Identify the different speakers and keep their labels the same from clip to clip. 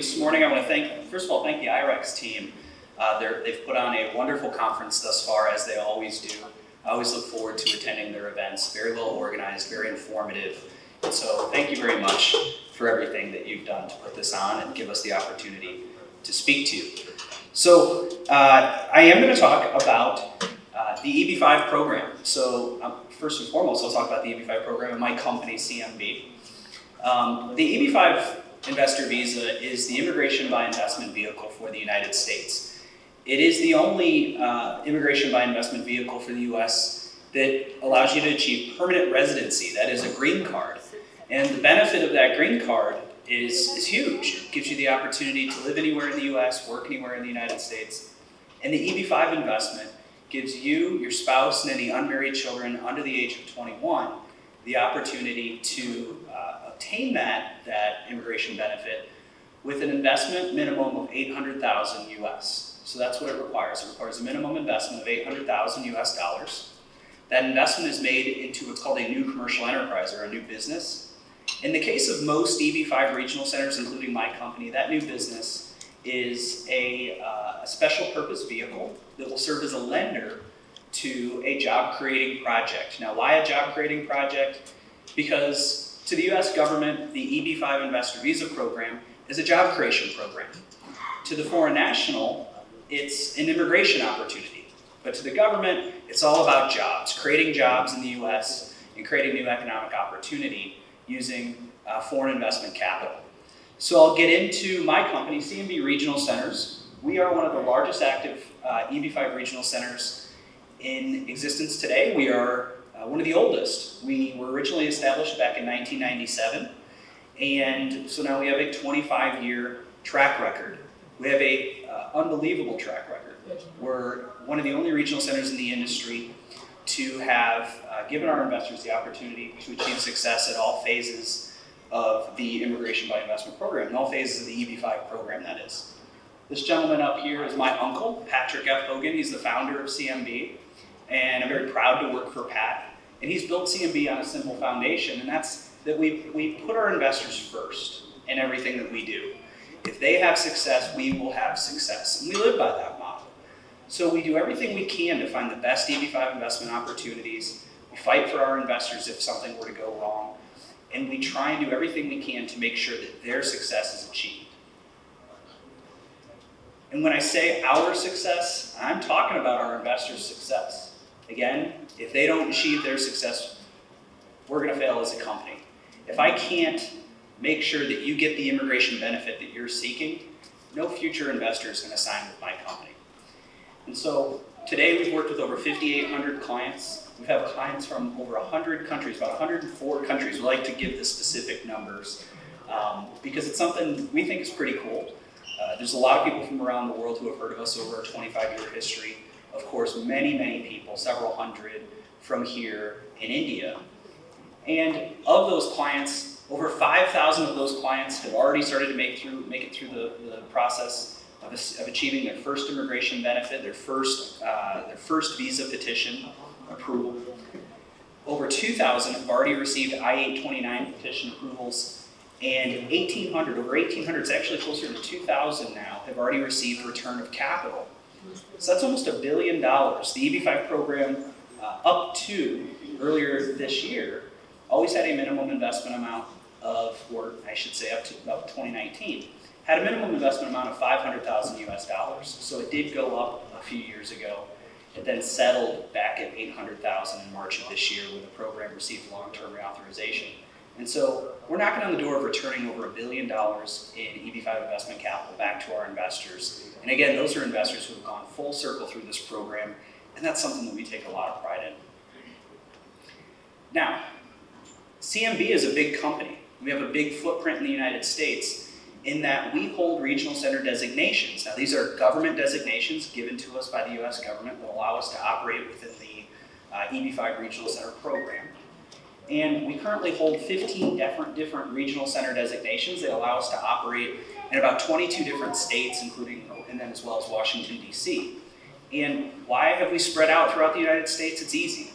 Speaker 1: this morning. I want to first of all, thank the IREX team. They've put on a wonderful conference thus far, as they always do. I always look forward to attending their events. Very well organized, very informative. And so thank you very much for everything that you've done to put this on and give us the opportunity to speak to you. So I am going to talk about the EB5 program. So first and foremost, I'll talk about the EB5 program and my company, Cmb. The EB5 investor visa is the immigration by investment vehicle for the United States. It is the only immigration by investment vehicle for the US that allows you to achieve permanent residency, that is a green card. And the benefit of that green card is huge. It gives you the opportunity to live anywhere in the US, work anywhere in the United States. And the EB5 investment gives you, your spouse, and any unmarried children under the age of 21 the opportunity to obtain that immigration benefit with an investment minimum of $800,000 US. So that's what it requires. It requires a minimum investment of $800,000 US dollars. That investment is made into what's called a new commercial enterprise or a new business. In the case of most EB5 regional centers, including my company, that new business is a special purpose vehicle that will serve as a lender to a job creating project. Now, why a job creating project? Because to the US government, the EB5 investor visa program is a job creation program. To the foreign national, it's an immigration opportunity. But to the government, it's all about jobs, creating jobs in the US and creating new economic opportunity using foreign investment capital. So I'll get into my company, Cmb Regional Centers. We are one of the largest active EB5 regional centers in existence today. We are one of the oldest. We were originally established back in 1997, and so now we have a 25-year track record. We have a unbelievable track record. We're one of the only regional centers in the industry to have given our investors the opportunity to achieve success at all phases of the immigration by investment program, in all phases of the EB5 program, that is. This gentleman up here is my uncle, Patrick F. Hogan. He's the founder of Cmb, and I'm very proud to work for Pat. And he's built Cmb on a simple foundation, and that's that we put our investors first in everything that we do. If they have success, we will have success. And we live by that model. So we do everything we can to find the best EB5 investment opportunities. We fight for our investors if something were to go wrong. And we try and do everything we can to make sure that their success is achieved. And when I say our success, I'm talking about our investors' success. Again, if they don't achieve their success, we're going to fail as a company. If I can't make sure that you get the immigration benefit that you're seeking, no future investor is going to sign with my company. And so today we've worked with over 5,800 clients. We have clients from over 100 countries, about 104 countries. We like to give the specific numbers because it's something we think is pretty cool. There's a lot of people from around the world who have heard of us over our 25-year history. Of course, many, many people, several hundred from here in India. And of those clients, over 5,000 of those clients have already started to make it through the process of achieving their first immigration benefit, their first visa petition approval. Over 2,000 have already received I-829 petition approvals, and over 1,800, it's actually closer to 2,000 now, have already received return of capital. So that's almost $1 billion. The EB5 program, up to earlier this year, always had a minimum investment amount of, or I should say up to about 2019, had a minimum investment amount of $500,000 US dollars. So it did go up a few years ago. It then settled back at $800,000 in March of this year when the program received long-term reauthorization. And so we're knocking on the door of returning over $1 billion in EB5 investment capital back to our investors. And again, those are investors who have gone full circle through this program, and that's something that we take a lot of pride in. Now, Cmb is a big company. We have a big footprint in the United States in that we hold regional center designations. Now, these are government designations given to us by the US government that allow us to operate within the EB5 regional center program. And we currently hold 15 different regional center designations that allow us to operate in about 22 different states, including, and then as well as Washington, D.C. And why have we spread out throughout the United States? It's easy.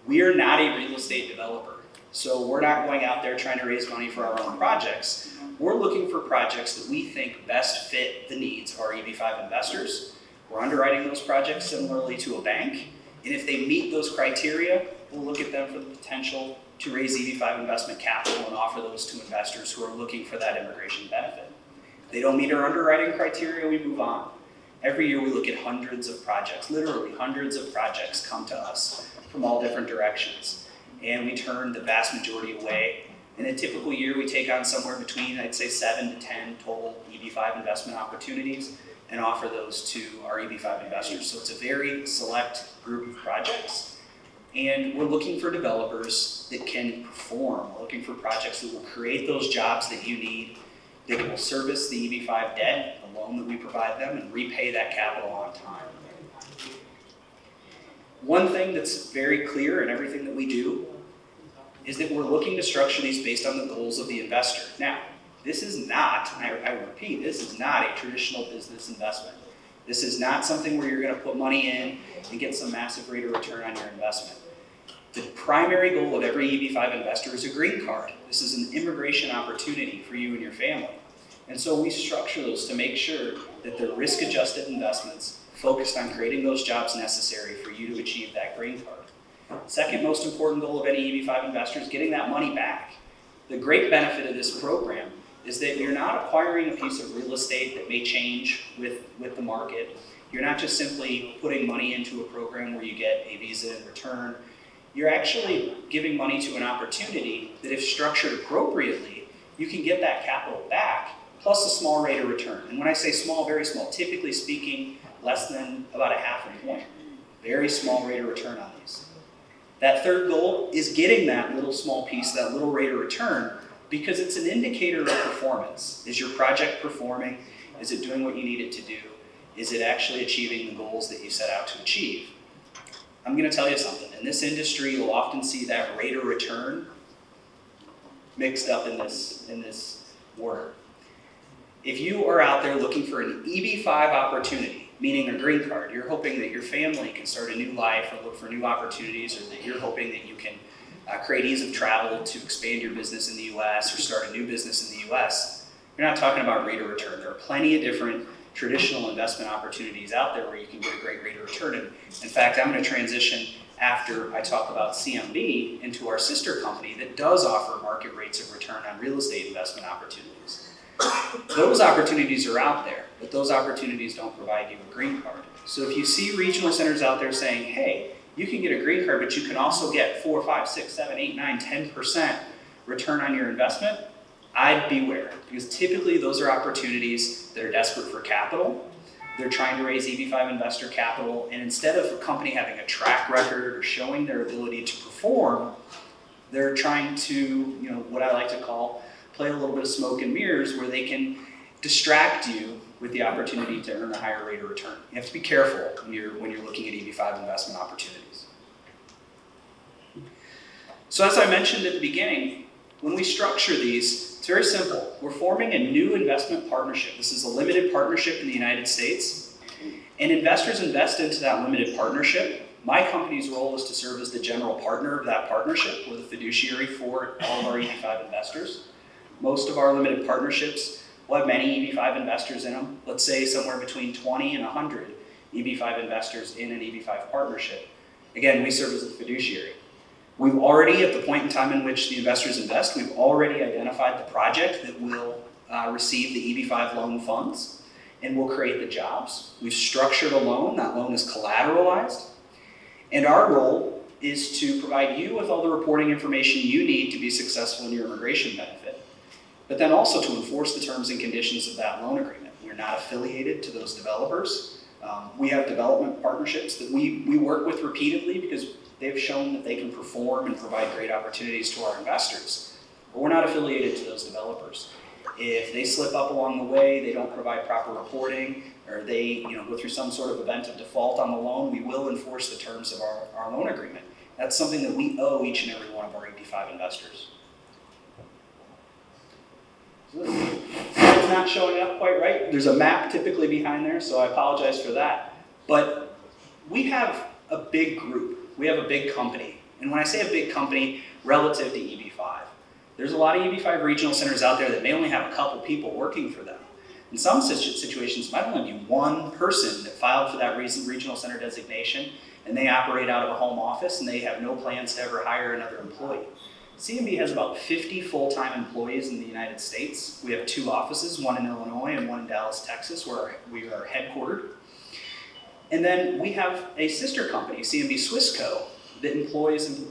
Speaker 1: We are not a real estate developer. So we're not going out there trying to raise money for our own projects. we're looking for projects that we think best fit the needs of our EB5 investors. We're underwriting those projects similarly to a bank, and if they meet those criteria, we'll look at them for the potential to raise EB5 investment capital and offer those to investors who are looking for that immigration benefit. If they don't meet our underwriting criteria, we move on. Every year we look at hundreds of projects, literally hundreds of projects come to us from all different directions, and we turn the vast majority away. In a typical year, we take on somewhere between, I'd say, 7 to 10 total EB5 investment opportunities and offer those to our EB5 investors. So it's a very select group of projects. And we're looking for developers that can perform. We're looking for projects that will create those jobs that you need, that will service the EB5 debt, the loan that we provide them, and repay that capital on time. One thing that's very clear in everything that we do is that we're looking to structure these based on the goals of the investor. Now, this is not, I repeat, this is not a traditional business investment. This is not something where you're going to put money in and get some massive rate of return on your investment. The primary goal of every EB5 investor is a green card. This is an immigration opportunity for you and your family. And so we structure those to make sure that they're risk-adjusted investments focused on creating those jobs necessary for you to achieve that green card. Second most important goal of any EB5 investor is getting that money back. The great benefit of this program is that you're not acquiring a piece of real estate that may change with the market. You're not just simply putting money into a program where you get a visa in return. You're actually giving money to an opportunity that, if structured appropriately, you can get that capital back, plus a small rate of return. And when I say small, very small, typically speaking, less than about a half a point. Very small rate of return on these. That third goal is getting that little small piece, that little rate of return, because it's an indicator of performance. Is your project performing? Is it doing what you need it to do? Is it actually achieving the goals that you set out to achieve? I'm going to tell you something. In this industry, you'll often see that rate of return mixed up in this word. If you are out there looking for an EB5 opportunity, meaning a green card, you're hoping that your family can start a new life or look for new opportunities, or that you're hoping that you can create ease of travel to expand your business in the U.S. or start a new business in the U.S., you're not talking about rate of return. There are plenty of different traditional investment opportunities out there where you can get a great rate of return. And in fact, I'm going to transition after I talk about Cmb into our sister company that does offer market rates of return on real estate investment opportunities. Those opportunities are out there, but those opportunities don't provide you a green card. So if you see regional centers out there saying, hey, you can get a green card, but you can also get 4, 5, 6, 7, 8, 9, 10% return on your investment, I'd beware, because typically those are opportunities that are desperate for capital. They're trying to raise EB5 investor capital, and instead of a company having a track record or showing their ability to perform, they're trying to, what I like to call, play a little bit of smoke and mirrors, where they can distract you with the opportunity to earn a higher rate of return. You have to be careful when you're looking at EB5 investment opportunities. So as I mentioned at the beginning, when we structure these, it's very simple. We're forming a new investment partnership. This is a limited partnership in the United States, and investors invest into that limited partnership. My company's role is to serve as the general partner of that partnership. We're the fiduciary for all of our EB5 investors. Most of our limited partnerships will have many EB5 investors in them. Let's say somewhere between 20 and 100 EB5 investors in an EB5 partnership. Again, we serve as the fiduciary. We've already, at the point in time in which the investors invest, we've already identified the project that will receive the EB5 loan funds, and will create the jobs. We've structured a loan. That loan is collateralized. And our role is to provide you with all the reporting information you need to be successful in your immigration benefit, but then also to enforce the terms and conditions of that loan agreement. We're not affiliated to those developers. We have development partnerships that we work with repeatedly because they've shown that they can perform and provide great opportunities to our investors. But we're not affiliated to those developers. If they slip up along the way, they don't provide proper reporting, or they go through some sort of event of default on the loan, we will enforce the terms of our loan agreement. That's something that we owe each and every one of our EB5 investors. So this slide's not showing up quite right. There's a map typically behind there, so I apologize for that. But we have a big group. We have a big company. And when I say a big company, relative to EB5, There's a lot of EB5 regional centers out there that may only have a couple people working for them. In some situations, it might only be one person that filed for that regional center designation, and they operate out of a home office, and they have no plans to ever hire another employee. CMB has about 50 full-time employees in the United States. We have 2 offices, one in Illinois and one in Dallas, Texas, where we are headquartered. And then we have a sister company, Cmb Swissco, that employs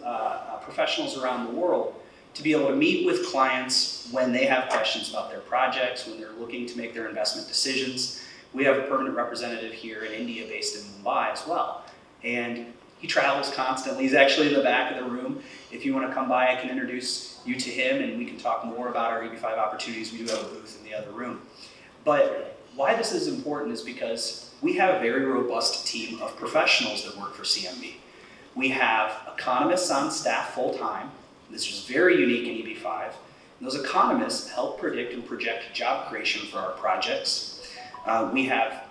Speaker 1: professionals around the world to be able to meet with clients when they have questions about their projects, when they're looking to make their investment decisions. We have a permanent representative here in India based in Mumbai as well. And he travels constantly. He's actually in the back of the room. If you want to come by, I can introduce you to him and we can talk more about our EB5 opportunities. We do have a booth in the other room. But why this is important is because we have a very robust team of professionals that work for CMB. We have economists on staff full-time. This is very unique in EB5. And those economists help predict and project job creation for our projects. We have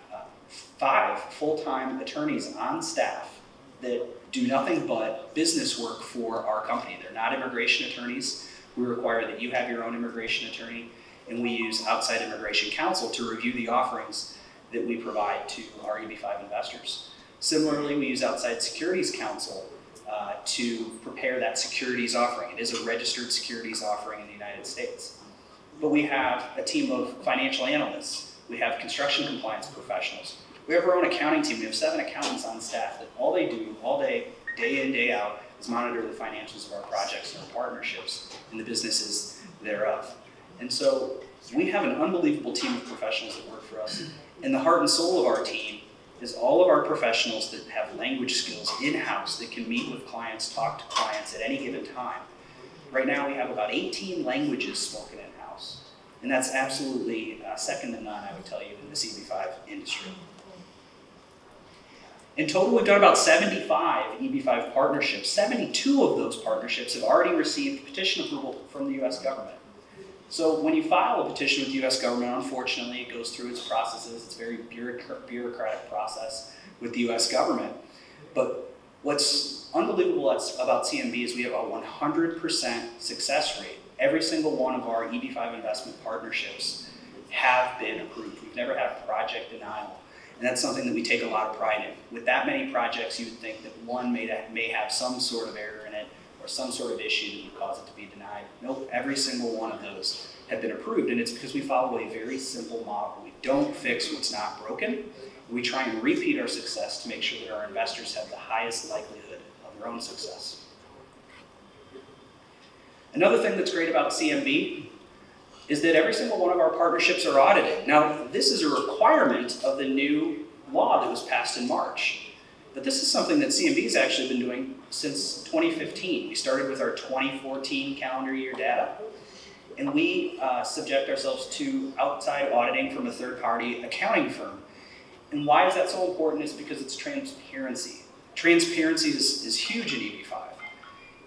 Speaker 1: 5 full-time attorneys on staff that do nothing but business work for our company. They're not immigration attorneys. We require that you have your own immigration attorney, and we use outside immigration counsel to review the offerings that we provide to our EB5 investors. Similarly, we use outside securities counsel to prepare that securities offering. It is a registered securities offering in the United States. But we have a team of financial analysts. We have construction compliance professionals. We have our own accounting team. We have 7 accountants on staff that all they do all day, day in, day out, is monitor the financials of our projects and our partnerships and the businesses thereof. And so we have an unbelievable team of professionals that work for us. And the heart and soul of our team is all of our professionals that have language skills in-house that can meet with clients, talk to clients at any given time. Right now we have about 18 languages spoken in-house. And that's absolutely second to none, I would tell you, in the EB5 industry. In total, we've done about 75 EB5 partnerships. 72 of those partnerships have already received petition approval from the US government. So when you file a petition with the US government, unfortunately, it goes through its processes. It's a very bureaucratic process with the US government. But what's unbelievable about CMB is we have a 100% success rate. Every single one of our EB5 investment partnerships have been approved. We've never had a project denial. And that's something that we take a lot of pride in. With that many projects, you would think that one may have some sort of error in it or some sort of issue that would cause it to be denied. Nope, every single one of those have been approved, and it's because we follow a very simple model. We don't fix what's not broken. We try and repeat our success to make sure that our investors have the highest likelihood of their own success. Another thing that's great about CMB is that every single one of our partnerships are audited. Now, this is a requirement of the new law that was passed in March. But this is something that CMB has actually been doing since 2015. We started with our 2014 calendar year data, and we subject ourselves to outside auditing from a third-party accounting firm. And why is that so important? Is because it's transparency. Transparency is huge in EB5.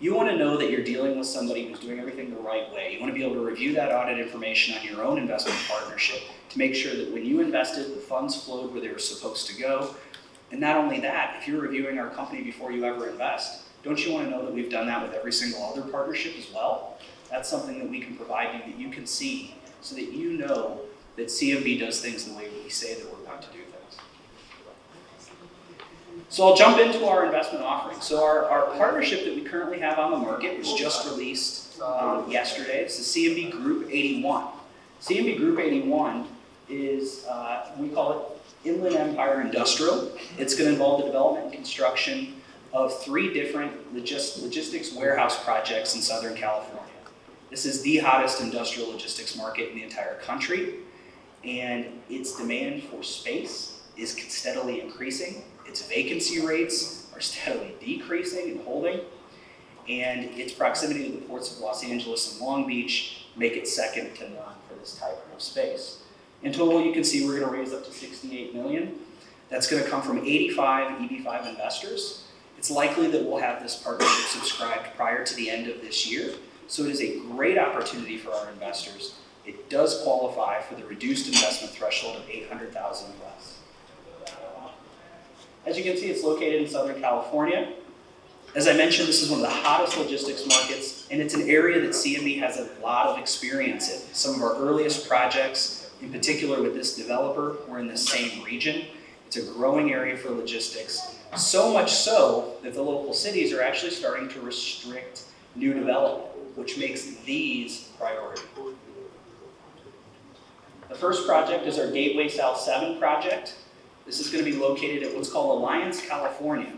Speaker 1: You want to know that you're dealing with somebody who's doing everything the right way. You want to be able to review that audit information on your own investment partnership to make sure that when you invested, the funds flowed where they were supposed to go. And not only that, if you're reviewing our company before you ever invest, don't you want to know that we've done that with every single other partnership as well? That's something that we can provide you that you can see so that you know that CMB does things the way we say that we're going to do things. So I'll jump into our investment offering. So our partnership that we currently have on the market was just released yesterday. It's the CMB Group 81. CMB Group 81 is, we call it Inland Empire Industrial. It's going to involve the development and construction of 3 different logistics warehouse projects in Southern California. This is the hottest industrial logistics market in the entire country, and its demand for space is steadily increasing. Its vacancy rates are steadily decreasing and holding, and its proximity to the ports of Los Angeles and Long Beach make it second to none for this type of space. In total, you can see we're going to raise up to $68 million. That's going to come from 85 EB5 investors. It's likely that we'll have this partnership subscribed prior to the end of this year, so it is a great opportunity for our investors. It does qualify for the reduced investment threshold of $800,000 or less. As you can see, it's located in Southern California. As I mentioned, this is one of the hottest logistics markets, and it's an area that CMB has a lot of experience in. Some of our earliest projects, in particular with this developer, were in the same region. It's a growing area for logistics, so much so that the local cities are actually starting to restrict new development, which makes these priority. The first project is our Gateway South 7 project. This is going to be located at what's called Alliance, California.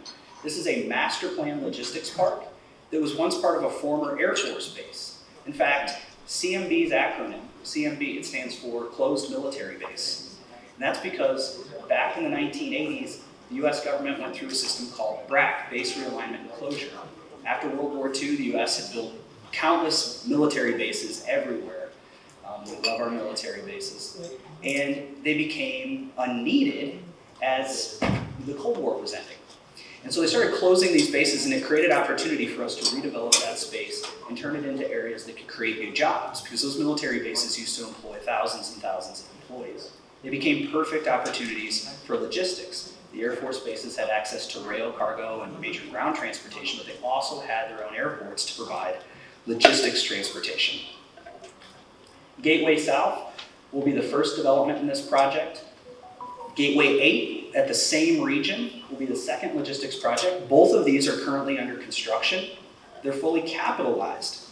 Speaker 1: This is a master plan logistics park that was once part of a former Air Force base. In fact, CMB's acronym, CMB, it stands for Closed Military Base. And that's because back in the 1980s, the US government went through a system called BRAC, Base Realignment and Closure. After World War II, the US had built countless military bases everywhere. We love our military bases. And they became unneeded as the Cold War was ending. And so they started closing these bases, and it created opportunity for us to redevelop that space and turn it into areas that could create new jobs, because those military bases used to employ thousands and thousands of employees. They became perfect opportunities for logistics. The Air Force bases had access to rail, cargo, and major ground transportation, but they also had their own airports to provide logistics transportation. Gateway South will be the first development in this project. Gateway 8 at the same region will be the second logistics project. Both of these are currently under construction. They're fully capitalized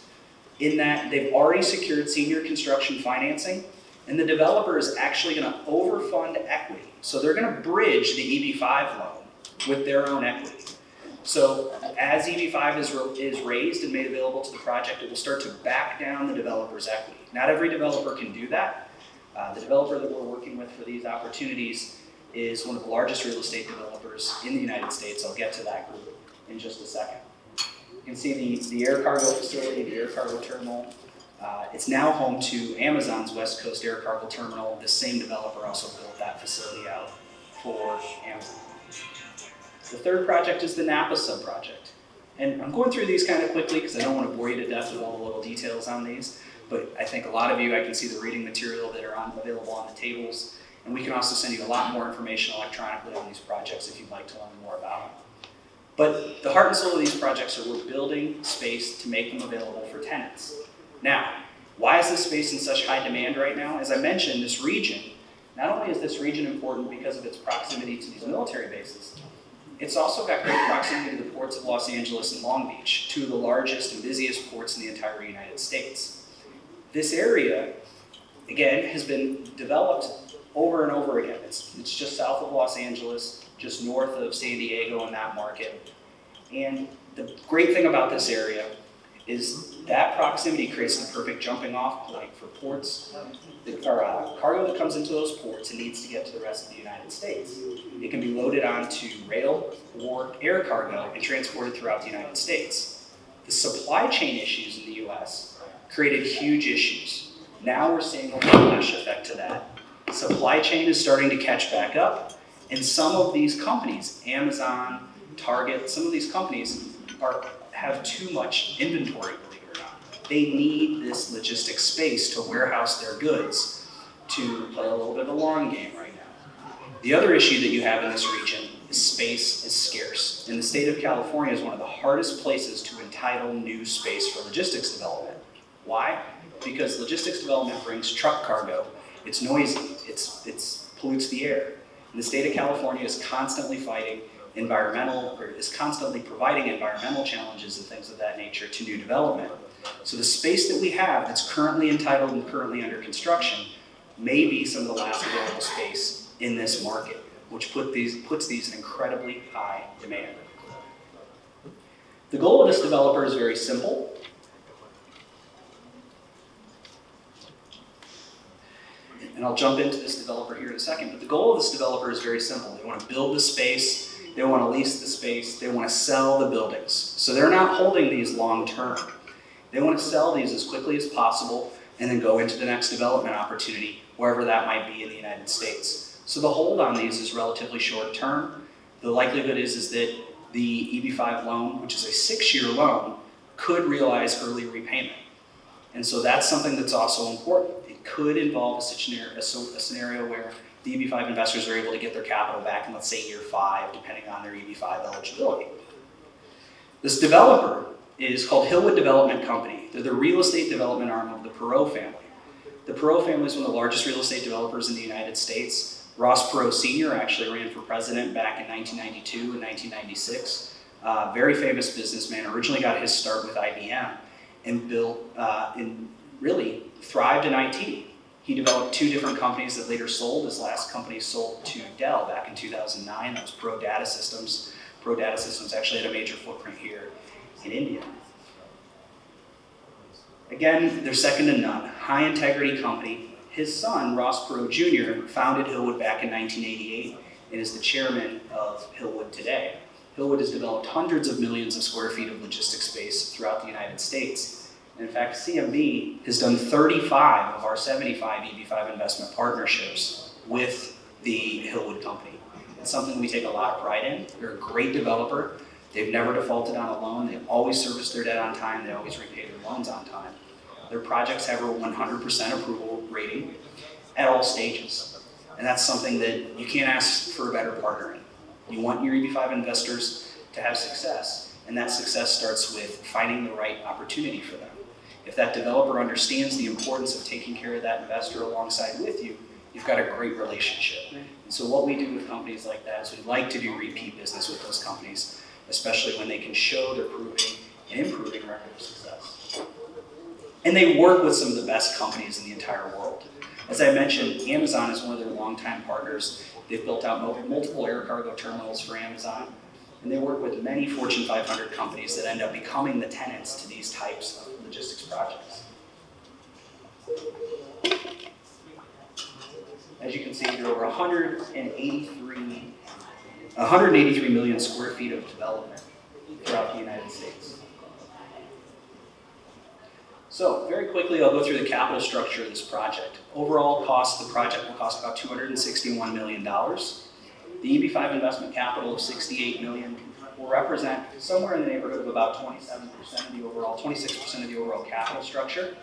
Speaker 1: in that they've already secured senior construction financing, and the developer is actually going to overfund equity. So they're going to bridge the EB5 loan with their own equity. So as EB5 is raised and made available to the project, it will start to back down the developer's equity. Not every developer can do that. The developer that we're working with for these opportunities is one of the largest real estate developers in the United States. I'll get to that group in just a second. You can see the air cargo facility, the air cargo terminal. It's now home to Amazon's West Coast Air Cargo Terminal. This same developer also built that facility out for Amazon. The third project is the Napa Sub Project. And I'm going through these kind of quickly because I don't want to bore you to death with all the little details on these. But I think a lot of you, I can see the reading material that are available on the tables. And we can also send you a lot more information electronically on these projects if you'd like to learn more about them. But the heart and soul of these projects are we're building space to make them available for tenants. Now, why is this space in such high demand right now? As I mentioned, this region, not only is this region important because of its proximity to these military bases, it's also got great proximity to the ports of Los Angeles and Long Beach, two of the largest and busiest ports in the entire United States. This area, again, has been developed over and over again. It's just south of Los Angeles, just north of San Diego in that market. And the great thing about this area is that proximity creates the perfect jumping off point for ports, cargo that comes into those ports and needs to get to the rest of the United States. It can be loaded onto rail or air cargo and transported throughout the United States. The supply chain issues in the US created huge issues. Now we're seeing a whiplash effect to that. Supply chain is starting to catch back up, and some of these companies, Amazon, Target, some of these companies have too much inventory, believe it or not. They need this logistics space to warehouse their goods to play a little bit of a long game right now. The other issue that you have in this region is space is scarce. And the state of California is one of the hardest places to entitle new space for logistics development. Why? Because logistics development brings truck cargo. It's noisy, it pollutes the air. And the state of California is constantly fighting is constantly providing environmental challenges and things of that nature to new development. So the space that we have that's currently entitled and currently under construction may be some of the last available space in this market, which puts these in incredibly high demand. The goal of this developer is very simple. And I'll jump into this developer here in a second, but the goal of this developer is very simple. They want to build the space, they want to lease the space, they want to sell the buildings. So they're not holding these long term. They want to sell these as quickly as possible and then go into the next development opportunity, wherever that might be in the United States. So the hold on these is relatively short term. The likelihood is that the EB5 loan, which is a 6-year loan, could realize early repayment. And so that's something that's also important. It could involve a scenario where the EB5 investors are able to get their capital back in, let's say, year 5, depending on their EB5 eligibility. This developer is called Harwood Development Company. They're the real estate development arm of the Perot family. The Perot family is one of the largest real estate developers in the United States. Ross Perot Sr. actually ran for president back in 1992 and 1996. Very famous businessman, originally got his start with IBM and built and really thrived in IT. He developed 2 different companies that later sold. His last company sold to Dell back in 2009. That was Pro Data Systems. Pro Data Systems actually had a major footprint here in India. Again, they're second to none. High integrity company. His son, Ross Perot Jr., founded Harwood back in 1988 and is the chairman of Harwood today. Harwood has developed hundreds of millions of square feet of logistics space throughout the United States. And in fact, CMB has done 35 of our 75 EB5 investment partnerships with the Harwood company. It's something we take a lot of pride in. They're a great developer. They've never defaulted on a loan. They always service their debt on time. They always repay their loans on time. Their projects have a 100% approval rating at all stages. And that's something that you can't ask for a better partner in. You want your EB5 investors to have success, and that success starts with finding the right opportunity for them. If that developer understands the importance of taking care of that investor alongside with you, you've got a great relationship. And so what we do with companies like that is we like to do repeat business with those companies, especially when they can show their proving and improving record of success. And they work with some of the best companies in the entire world. As I mentioned, Amazon is one of their longtime partners. They've built out multiple air cargo terminals for Amazon, and they work with many Fortune 500 companies that end up becoming the tenants to these types of logistics projects. As you can see, there are over 183 million square feet of development throughout the United States. So very quickly, I'll go through the capital structure of this project. Overall cost of the project will cost about $261 million. The EB5 investment capital of $68 million will represent somewhere in the neighborhood of about 26% of the overall capital structure.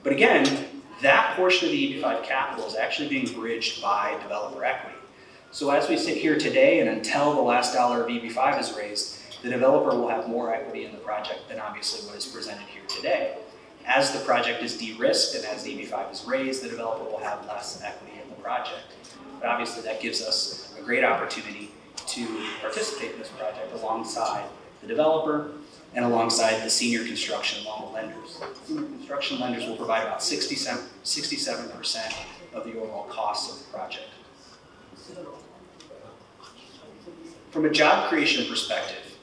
Speaker 1: But again, that portion of the EB5 capital is actually being bridged by developer equity. So as we sit here today and until the last dollar of EB5 is raised, the developer will have more equity in the project than obviously what is presented here today. As the project is de-risked and as the EB5 is raised, the developer will have less equity in the project. But obviously that gives us a great opportunity to participate in this project alongside the developer and alongside the senior construction loan lenders. Senior construction lenders will provide about 67% of the overall cost of the project. From a job creation perspective,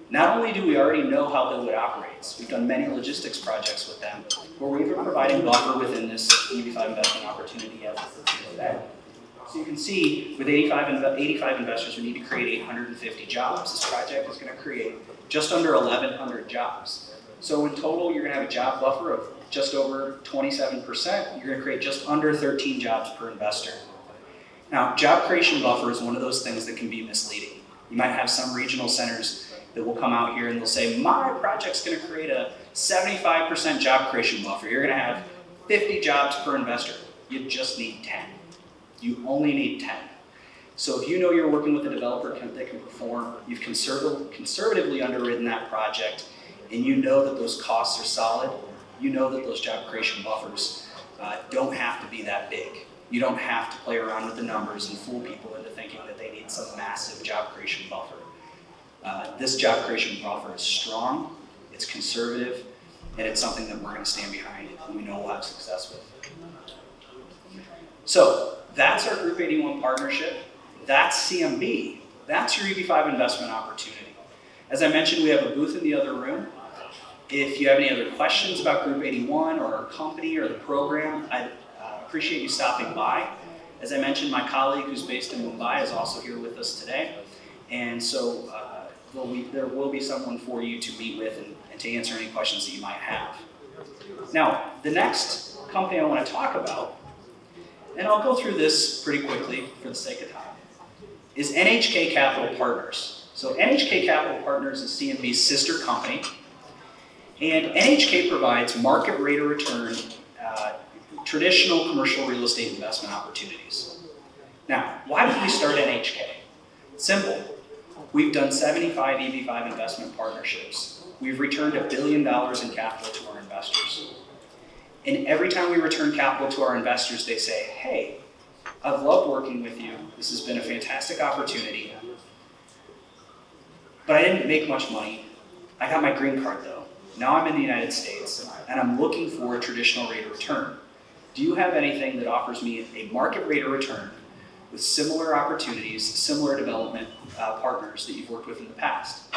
Speaker 1: not only do we already know how Harwood operates, we've done many logistics projects with them where we've been providing buffer within this EB5 investment opportunity as it sits here today. So you can see with 85 investors, we need to create 850 jobs. This project is going to create just under 1,100 jobs. So in total, you're going to have a job buffer of just over 27%. You're going to create just under 13 jobs per investor. Now, job creation buffer is one of those things that can be misleading. You might have some regional centers that will come out here and they'll say, my project's going to create a 75% job creation buffer. You're going to have 50 jobs per investor. You just need 10. You only need 10. So if you know you're working with a developer that can perform, you've conservatively underwritten that project, and you know that those costs are solid, you know that those job creation buffers don't have to be that big. You don't have to play around with the numbers and fool people into thinking that they need some massive job creation buffer. This job creation buffer is strong, it's conservative, and it's something that we're going to stand behind and we know we'll have success with. So that's our Group 81 partnership. That's CMB. That's your EB5 investment opportunity. As I mentioned, we have a booth in the other room. If you have any other questions about Group 81 or our company or the program, I'd appreciate you stopping by. As I mentioned, my colleague who's based in Mumbai is also here with us today. And so there will be someone for you to meet with and to answer any questions that you might have. Now, the next company I want to talk about, and I'll go through this pretty quickly for the sake of time, is Nhk Capital Partners. So Nhk Capital Partners is CMB's sister company, and Nhk provides market rate of return, traditional commercial real estate investment opportunities. Now, why did we start Nhk? Simple. We've done 75 EB5 investment partnerships. We've returned $1 billion in capital to our investors. And every time we return capital to our investors, they say, hey, I've loved working with you. This has been a fantastic opportunity. But I didn't make much money. I got my green card though. Now I'm in the United States and I'm looking for a traditional rate of return. Do you have anything that offers me a market rate of return with similar opportunities, similar development partners that you've worked with in the past?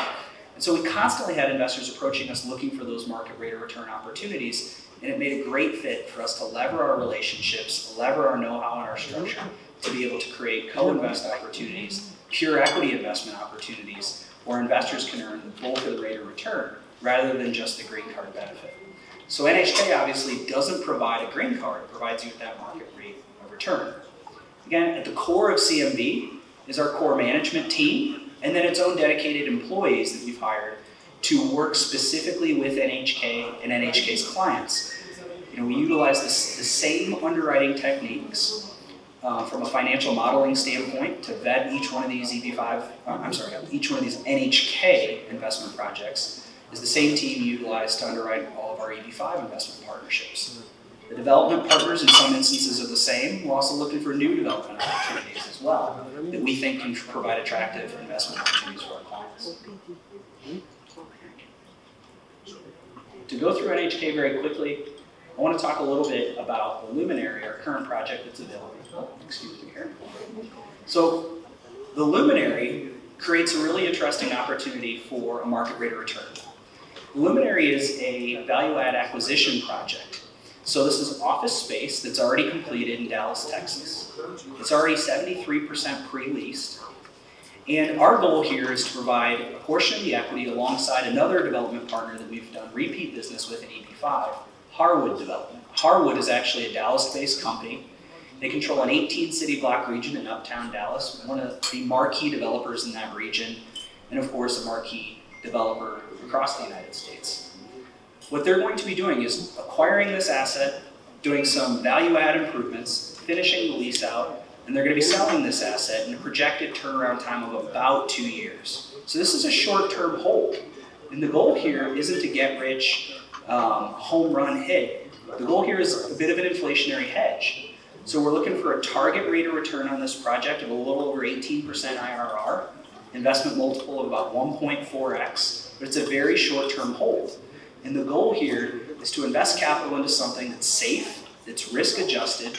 Speaker 1: And so we constantly had investors approaching us looking for those market rate of return opportunities, and it made a great fit for us to lever our relationships, lever our know-how and our structure to be able to create co-invest opportunities, pure equity investment opportunities, where investors can earn the bulk of the rate of return rather than just the green card benefit. So NHK obviously doesn't provide a green card, it provides you with that market rate of return. Again, at the core of CMB is our core management team, and then its own dedicated employees that we've hired to work specifically with NHK and NHK's clients. We utilize the same underwriting techniques from a financial modeling standpoint to vet each one of these each one of these NHK investment projects is the same team utilized to underwrite all of our EB5 investment partnerships. The development partners in some instances are the same. We're also looking for new development opportunities as well that we think can provide attractive investment opportunities for our clients. To go through NHK very quickly, I want to talk a little bit about the Luminary, our current project that's available. Excuse me here. So the Luminary creates a really interesting opportunity for a market rate of return. Luminary is a value-add acquisition project. So this is office space that's already completed in Dallas, Texas. It's already 73% pre-leased. And our goal here is to provide a portion of the equity alongside another development partner that we've done repeat business with in EB5, Harwood Development. Harwood is actually a Dallas-based company. They control an 18-city block region in uptown Dallas, one of the marquee developers in that region, and of course a marquee developer across the United States. What they're going to be doing is acquiring this asset, doing some value-add improvements, finishing the lease out, and they're going to be selling this asset in a projected turnaround time of about 2 years. So this is a short-term hold. And the goal here isn't to get rich, home run hit. The goal here is a bit of an inflationary hedge. So we're looking for a target rate of return on this project of a little over 18% IRR, investment multiple of about 1.4x, but it's a very short-term hold. And the goal here is to invest capital into something that's safe, that's risk-adjusted,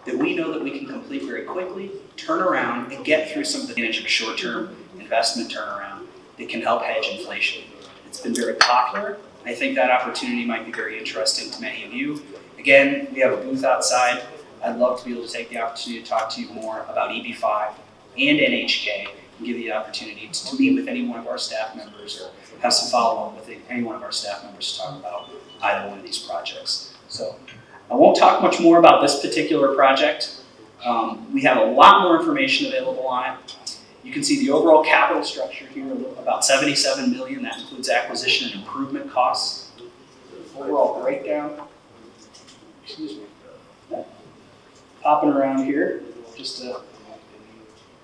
Speaker 1: that we know that we can complete very quickly, turn around, and get through some of the advantage of a short-term investment turnaround that can help hedge inflation. It's been very popular. I think that opportunity might be very interesting to many of you. Again, we have a booth outside. I'd love to be able to take the opportunity to talk to you more about EB5 and NHK and give you the opportunity to meet with any one of our staff members or have some follow-up with any one of our staff members to talk about either one of these projects. So I won't talk much more about this particular project. We have a lot more information available on it. You can see the overall capital structure here, about $77 million. That includes acquisition and improvement costs. Overall breakdown, excuse me, popping around here, just a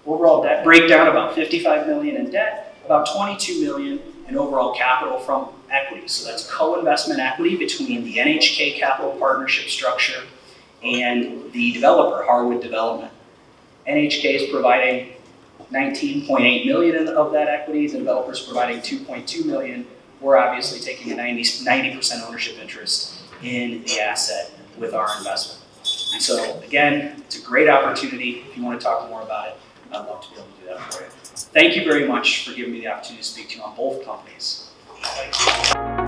Speaker 1: overall debt breakdown, about $55 million in debt, about $22 million in overall capital from equity. So that's co-investment equity between the Nhk Capital Partnership structure and the developer, Harwood Development. Nhk is providing $19.8 million of that equity. The developer is providing $2.2 million. We're obviously taking a 90% ownership interest in the asset with our investment. And so again, it's a great opportunity. If you want to talk more about it, I'd love to be able to do that for you. Thank you very much for giving me the opportunity to speak to you on both companies. Thanks.